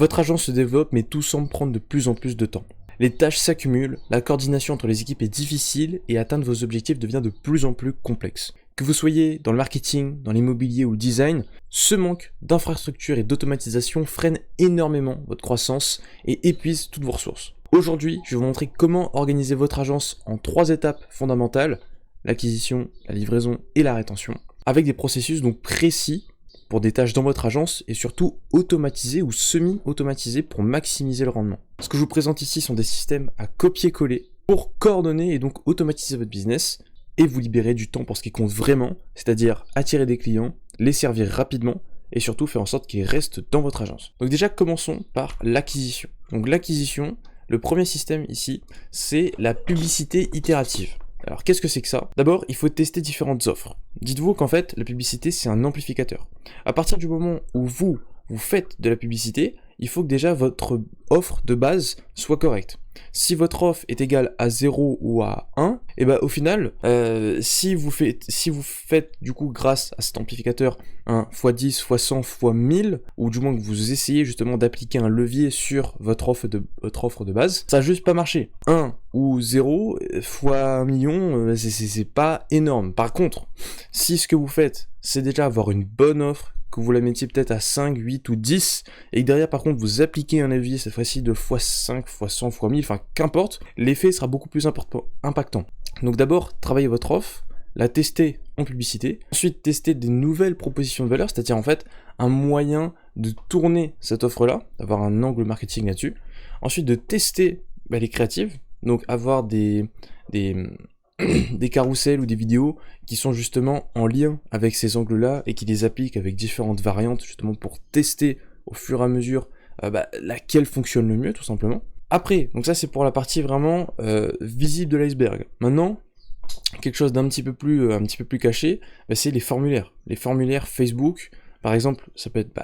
Votre agence se développe, mais tout semble prendre de plus en plus de temps. Les tâches s'accumulent, la coordination entre les équipes est difficile et atteindre vos objectifs devient de plus en plus complexe. Que vous soyez dans le marketing, dans l'immobilier ou le design, ce manque d'infrastructure et d'automatisation freine énormément votre croissance et épuise toutes vos ressources. Aujourd'hui, je vais vous montrer comment organiser votre agence en 3 étapes fondamentales: l'acquisition, la livraison et la rétention, avec des processus donc précis pour des tâches dans votre agence et surtout automatisées ou semi-automatisées pour maximiser le rendement. Ce que je vous présente ici sont des systèmes à copier-coller pour coordonner et donc automatiser votre business et vous libérer du temps pour ce qui compte vraiment, c'est-à-dire attirer des clients, les servir rapidement et surtout faire en sorte qu'ils restent dans votre agence. Donc déjà, commençons par l'acquisition. Donc l'acquisition, le premier système ici, c'est la publicité itérative. Alors qu'est-ce que c'est que ça? D'abord, il faut tester différentes offres. Dites-vous qu'en fait, la publicité, c'est un amplificateur. À partir du moment où vous faites de la publicité, il faut que déjà votre offre de base soit correcte. Si votre offre est égale à 0 ou à 1, et ben au final, si vous faites du coup grâce à cet amplificateur un x10, x100, x1000, ou du moins que vous essayez justement d'appliquer un levier sur votre offre de base, ça va juste pas marcher. 1 ou 0 fois 1 million, c'est pas énorme. Par contre, si ce que vous faites, c'est déjà avoir une bonne offre, que vous la mettiez peut-être à 5, 8 ou 10, et que derrière par contre vous appliquez un levier cette fois-ci de x5, x100, x1000, enfin qu'importe, l'effet sera beaucoup plus impactant. Donc d'abord, travaillez votre offre, la tester en publicité, ensuite tester des nouvelles propositions de valeur, c'est-à-dire en fait un moyen de tourner cette offre-là, d'avoir un angle marketing là-dessus, ensuite de tester les créatives, donc avoir des carousels ou des vidéos qui sont justement en lien avec ces angles-là et qui les appliquent avec différentes variantes justement pour tester au fur et à mesure laquelle fonctionne le mieux tout simplement. Après, donc ça c'est pour la partie vraiment visible de l'iceberg. Maintenant, quelque chose d'un petit peu plus caché, c'est les formulaires. Les formulaires Facebook, par exemple, ça peut être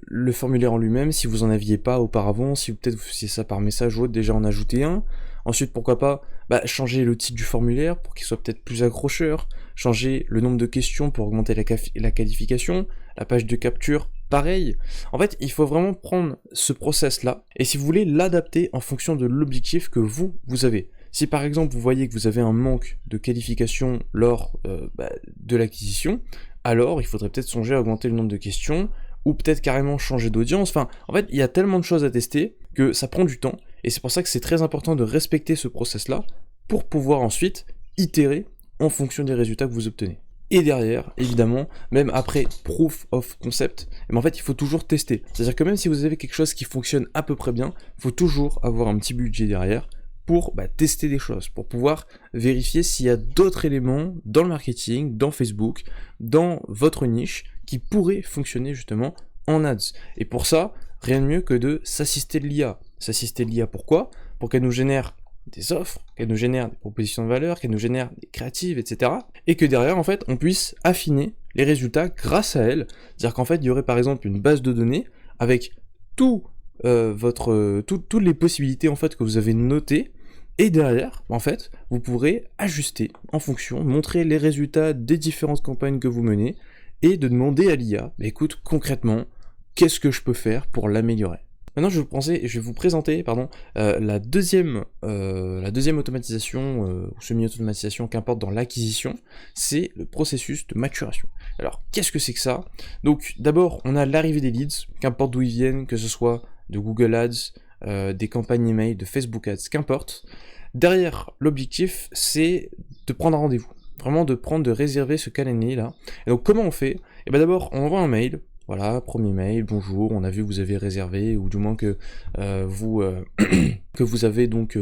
le formulaire en lui-même, si vous en aviez pas auparavant, si peut-être vous faisiez ça par message ou autre, déjà en ajouter un. Ensuite, pourquoi pas changer le titre du formulaire pour qu'il soit peut-être plus accrocheur, changer le nombre de questions pour augmenter la qualification, la page de capture, pareil. En fait, il faut vraiment prendre ce process-là, et si vous voulez l'adapter en fonction de l'objectif que vous avez. Si par exemple vous voyez que vous avez un manque de qualification lors de l'acquisition, alors il faudrait peut-être songer à augmenter le nombre de questions, ou peut-être carrément changer d'audience. Enfin, en fait, il y a tellement de choses à tester que ça prend du temps, et c'est pour ça que c'est très important de respecter ce process-là pour pouvoir ensuite itérer en fonction des résultats que vous obtenez. Et derrière, évidemment, même après proof of concept, en fait, il faut toujours tester. C'est-à-dire que même si vous avez quelque chose qui fonctionne à peu près bien, il faut toujours avoir un petit budget derrière pour tester des choses, pour pouvoir vérifier s'il y a d'autres éléments dans le marketing, dans Facebook, dans votre niche, qui pourraient fonctionner justement en ads. Et pour ça, rien de mieux que de s'assister de l'IA. S'assister de l'IA, pourquoi? Pour qu'elle nous génère des offres, qu'elle nous génère des propositions de valeur, qu'elle nous génère des créatives, etc. Et que derrière, en fait, on puisse affiner les résultats grâce à elle. C'est-à-dire qu'en fait, il y aurait par exemple une base de données avec toutes les possibilités en fait que vous avez notées. Et derrière, en fait, vous pourrez ajuster en fonction, montrer les résultats des différentes campagnes que vous menez, et de demander à l'IA, écoute, concrètement, qu'est-ce que je peux faire pour l'améliorer? Maintenant, je vais vous présenter la deuxième automatisation, ou semi-automatisation, qu'importe dans l'acquisition, c'est le processus de maturation. Alors, qu'est-ce que c'est que ça? Donc, d'abord, on a l'arrivée des leads, qu'importe d'où ils viennent, que ce soit de Google Ads, des campagnes email, de Facebook Ads, qu'importe. Derrière, l'objectif, c'est de prendre un rendez-vous. Vraiment de réserver ce calendrier là. Et donc comment on fait? Et d'abord on envoie un mail, voilà, premier mail, bonjour, on a vu que vous avez réservé, ou du moins que que vous avez donc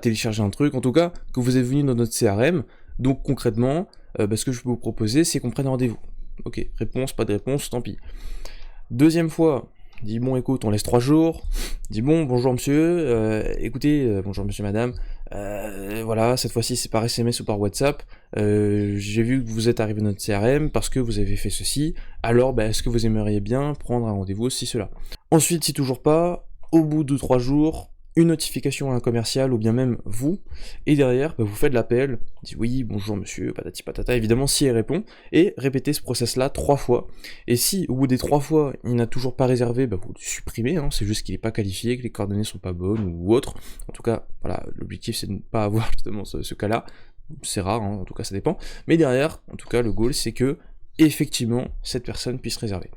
téléchargé un truc, en tout cas que vous êtes venu dans notre CRM. Donc concrètement, ce que je peux vous proposer, c'est qu'on prenne rendez-vous. Ok, réponse, pas de réponse, tant pis. Deuxième fois, dit bon écoute, on laisse 3 jours. Dit bon, bonjour monsieur, écoutez, bonjour monsieur madame, voilà, cette fois-ci c'est par SMS ou par WhatsApp, j'ai vu que vous êtes arrivé dans notre CRM parce que vous avez fait ceci, alors est-ce que vous aimeriez bien prendre un rendez-vous, si cela. Ensuite, si toujours pas, au bout de 3 jours, une notification à un commercial, ou bien même vous, et derrière, vous faites l'appel, dites oui, bonjour monsieur, patati patata, évidemment si elle répond, et répétez ce process-là 3 fois, et si au bout des 3 fois, il n'a toujours pas réservé, vous le supprimez, c'est juste qu'il n'est pas qualifié, que les coordonnées sont pas bonnes, ou autre, en tout cas, voilà, l'objectif c'est de ne pas avoir justement ce cas-là, c'est rare, en tout cas ça dépend, mais derrière, en tout cas, le goal c'est que, effectivement, cette personne puisse réserver.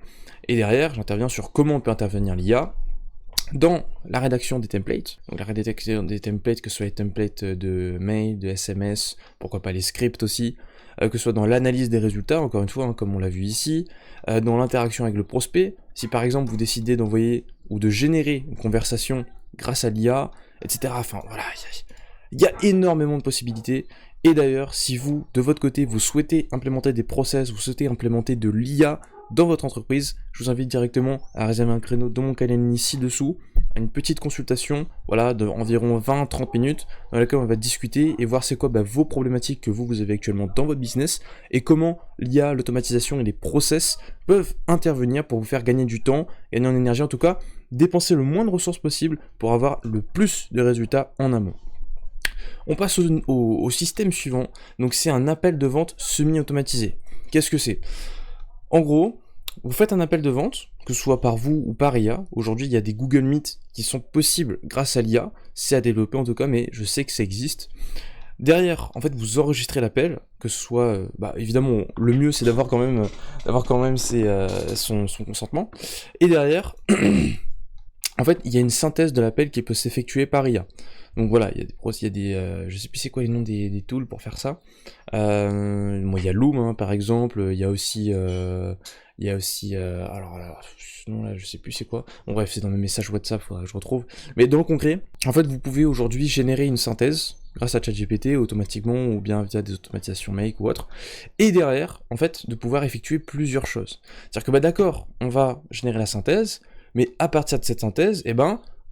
Et derrière, j'interviens sur comment on peut intervenir l'IA, dans la rédaction des templates, donc la rédaction des templates, que ce soit les templates de mail, de SMS, pourquoi pas les scripts aussi, que ce soit dans l'analyse des résultats, encore une fois, comme on l'a vu ici, dans l'interaction avec le prospect, si par exemple vous décidez d'envoyer ou de générer une conversation grâce à l'IA, etc. Enfin voilà, il y a énormément de possibilités, et d'ailleurs, si vous, de votre côté, vous souhaitez implémenter des process, vous souhaitez implémenter de l'IA dans votre entreprise, je vous invite directement à réserver un créneau dans mon calendrier ci-dessous, à une petite consultation, voilà, d'environ 20-30 minutes, dans laquelle on va discuter et voir c'est quoi vos problématiques que vous avez actuellement dans votre business, et comment l'IA, l'automatisation et les process peuvent intervenir pour vous faire gagner du temps, gagner en énergie, en tout cas, dépenser le moins de ressources possible pour avoir le plus de résultats en amont. On passe au système suivant, donc c'est un appel de vente semi-automatisé. Qu'est-ce que c'est ? En gros, vous faites un appel de vente, que ce soit par vous ou par IA. Aujourd'hui, il y a des Google Meet qui sont possibles grâce à l'IA. C'est à développer en tout cas, mais je sais que ça existe. Derrière, en fait, vous enregistrez l'appel, que ce soit... évidemment, le mieux, c'est d'avoir quand même son consentement. Et derrière, en fait, il y a une synthèse de l'appel qui peut s'effectuer par IA. Donc voilà, il y a des je sais plus c'est quoi les noms des tools pour faire ça. Il y a Loom, par exemple, il y a aussi, alors là, non là, je sais plus c'est quoi. Bon bref, c'est dans mes messages WhatsApp, faudra que je retrouve. Mais dans le concret, en fait, vous pouvez aujourd'hui générer une synthèse grâce à ChatGPT automatiquement, ou bien via des automatisations Make ou autre. Et derrière, en fait, de pouvoir effectuer plusieurs choses. C'est-à-dire que d'accord, on va générer la synthèse, mais à partir de cette synthèse,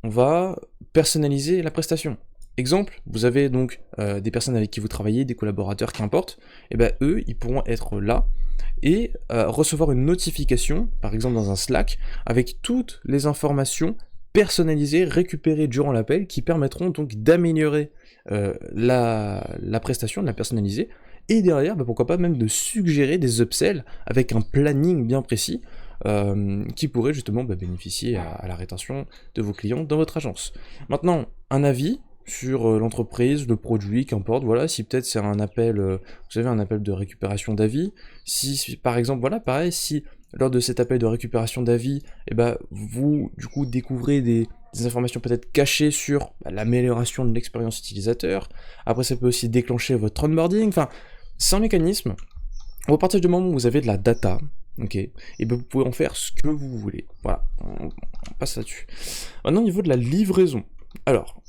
on va personnaliser la prestation. Exemple, vous avez donc des personnes avec qui vous travaillez, des collaborateurs, qu'importe, eux, ils pourront être là et recevoir une notification, par exemple dans un Slack, avec toutes les informations personnalisées, récupérées durant l'appel, qui permettront donc d'améliorer la prestation, de la personnaliser, et derrière, pourquoi pas même de suggérer des upsells avec un planning bien précis, qui pourrait justement bénéficier à la rétention de vos clients dans votre agence. Maintenant, un avis sur l'entreprise, le produit, qu'importe, voilà, si peut-être c'est un appel, vous savez, un appel de récupération d'avis, si par exemple, voilà, pareil, si lors de cet appel de récupération d'avis, vous, du coup, découvrez des informations peut-être cachées sur l'amélioration de l'expérience utilisateur, après ça peut aussi déclencher votre onboarding, enfin, c'est un mécanisme, à partir du moment où vous avez de la data, ok, et vous pouvez en faire ce que vous voulez. Voilà, on passe là-dessus. Maintenant, au niveau de la livraison. Alors,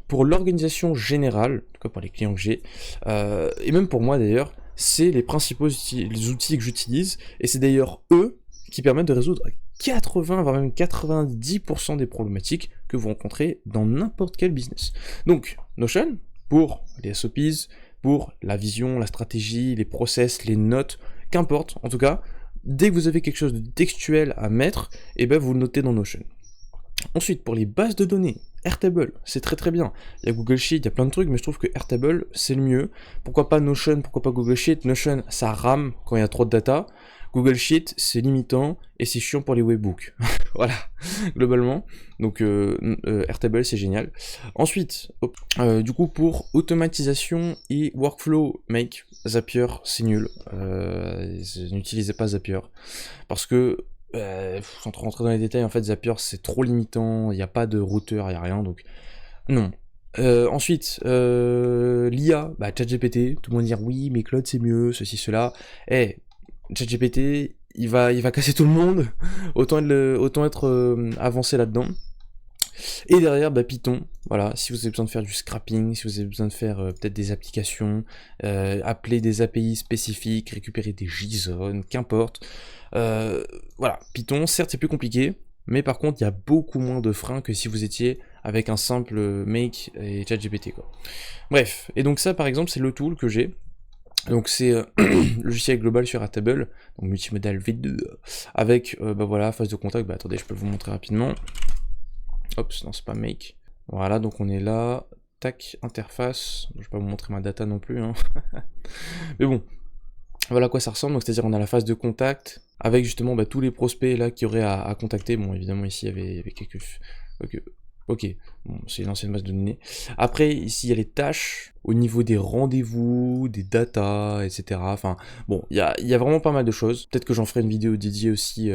pour l'organisation générale, en tout cas pour les clients que j'ai, et même pour moi d'ailleurs, c'est les principaux les outils que j'utilise, et c'est d'ailleurs eux qui permettent de résoudre 80, voire même 90% des problématiques que vous rencontrez dans n'importe quel business. Donc, Notion, pour les SOPs, pour la vision, la stratégie, les process, les notes, qu'importe, en tout cas, dès que vous avez quelque chose de textuel à mettre, vous le notez dans Notion. Ensuite, pour les bases de données, Airtable, c'est très très bien. Il y a Google Sheet, il y a plein de trucs, mais je trouve que Airtable, c'est le mieux. Pourquoi pas Notion, pourquoi pas Google Sheet? Notion, ça rame quand il y a trop de data. Google Sheet, c'est limitant, et c'est chiant pour les webbooks. Voilà, globalement. Donc, Airtable, c'est génial. Ensuite, du coup, pour automatisation et workflow, Make, Zapier, c'est nul. N'utilisez pas Zapier. Parce que, sans trop rentrer dans les détails, en fait, Zapier, c'est trop limitant, il n'y a pas de routeur, il n'y a rien, donc, non. Ensuite, l'IA, ChatGPT, tout le monde dire oui, mais Claude c'est mieux, ceci, cela. ChatGPT, il va casser tout le monde, autant être avancé là-dedans. Et derrière, Python, voilà, si vous avez besoin de faire du scrapping, si vous avez besoin de faire peut-être des applications, appeler des API spécifiques, récupérer des JSON, qu'importe. Voilà, Python, certes c'est plus compliqué, mais par contre il y a beaucoup moins de freins que si vous étiez avec un simple Make et ChatGPT, quoi. Bref, et donc ça par exemple c'est le tool que j'ai. Donc c'est le logiciel global sur Airtable, donc multimodal V2, avec voilà, phase de contact, attendez, je peux vous montrer rapidement. Hop, non c'est pas Make. Voilà, donc on est là, tac, interface, je vais pas vous montrer ma data non plus, hein. Mais bon, voilà à quoi ça ressemble, donc c'est-à-dire on a la phase de contact, avec justement bah, tous les prospects là qui auraient à contacter. Bon, évidemment ici il y avait quelques... Ok, bon, c'est une ancienne base de données. Après, ici il y a les tâches, au niveau des rendez-vous, des datas, etc. Enfin, bon, il y a vraiment pas mal de choses. Peut-être que j'en ferai une vidéo dédiée aussi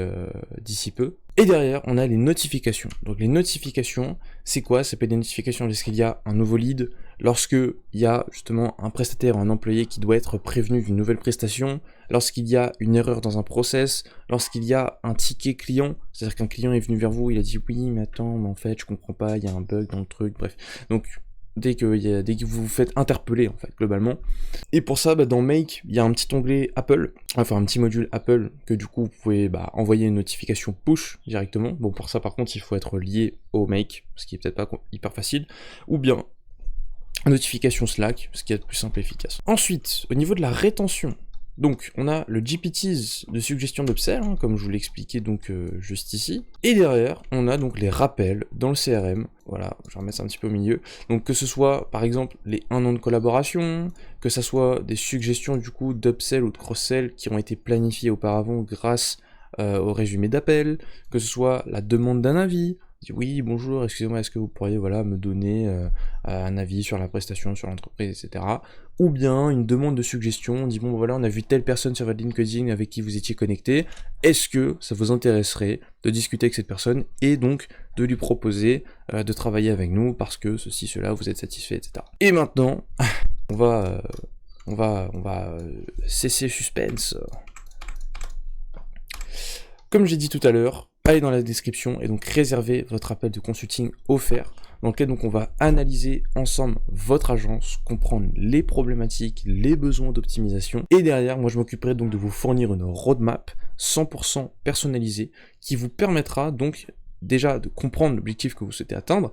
d'ici peu. Et derrière, on a les notifications. Donc les notifications, c'est quoi? Ça peut être des notifications lorsqu'il y a un nouveau lead, lorsque il y a justement un prestataire ou un employé qui doit être prévenu d'une nouvelle prestation, lorsqu'il y a une erreur dans un process, lorsqu'il y a un ticket client, c'est-à-dire qu'un client est venu vers vous, il a dit oui mais attends, mais en fait je comprends pas, il y a un bug dans le truc, bref. Donc dès que vous vous faites interpeller en fait globalement. Et pour ça, bah, dans Make, il y a un petit onglet Apple, enfin un petit module Apple que du coup vous pouvez envoyer une notification push directement. Bon, pour ça par contre il faut être lié au Make, ce qui est peut-être pas hyper facile, ou bien notification Slack, ce qui est plus simple et efficace. Ensuite, au niveau de la rétention, donc on a le GPTs de suggestion d'upsell, hein, comme je vous l'ai expliqué donc juste ici, et derrière on a donc les rappels dans le CRM, voilà, je vais remettre ça un petit peu au milieu, donc que ce soit par exemple les 1 an de collaboration, que ce soit des suggestions du coup d'upsell ou de cross-sell qui ont été planifiées auparavant grâce au résumé d'appel, que ce soit la demande d'un avis, oui bonjour, excusez-moi, est-ce que vous pourriez voilà me donner un avis sur la prestation, sur l'entreprise, etc. Ou bien une demande de suggestion, on dit bon voilà on a vu telle personne sur votre LinkedIn avec qui vous étiez connecté, est-ce que ça vous intéresserait de discuter avec cette personne et donc de lui proposer de travailler avec nous parce que ceci, cela, vous êtes satisfait, etc. Et maintenant, on va cesser suspense. Comme j'ai dit tout à l'heure, allez dans la description et donc réservez votre appel de consulting offert dans lequel donc on va analyser ensemble votre agence, comprendre les problématiques, les besoins d'optimisation et derrière moi je m'occuperai donc de vous fournir une roadmap 100% personnalisée qui vous permettra donc déjà de comprendre l'objectif que vous souhaitez atteindre,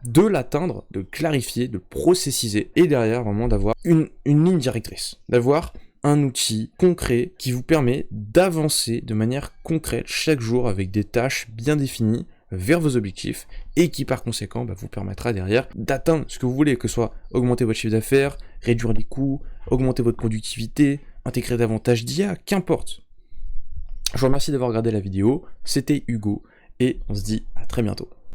de l'atteindre, de le clarifier, de le processiser et derrière vraiment d'avoir une ligne directrice, d'avoir un outil concret qui vous permet d'avancer de manière concrète chaque jour avec des tâches bien définies vers vos objectifs et qui par conséquent vous permettra derrière d'atteindre ce que vous voulez, que ce soit augmenter votre chiffre d'affaires, réduire les coûts, augmenter votre productivité, intégrer davantage d'IA, qu'importe. Je vous remercie d'avoir regardé la vidéo, c'était Hugo et on se dit à très bientôt.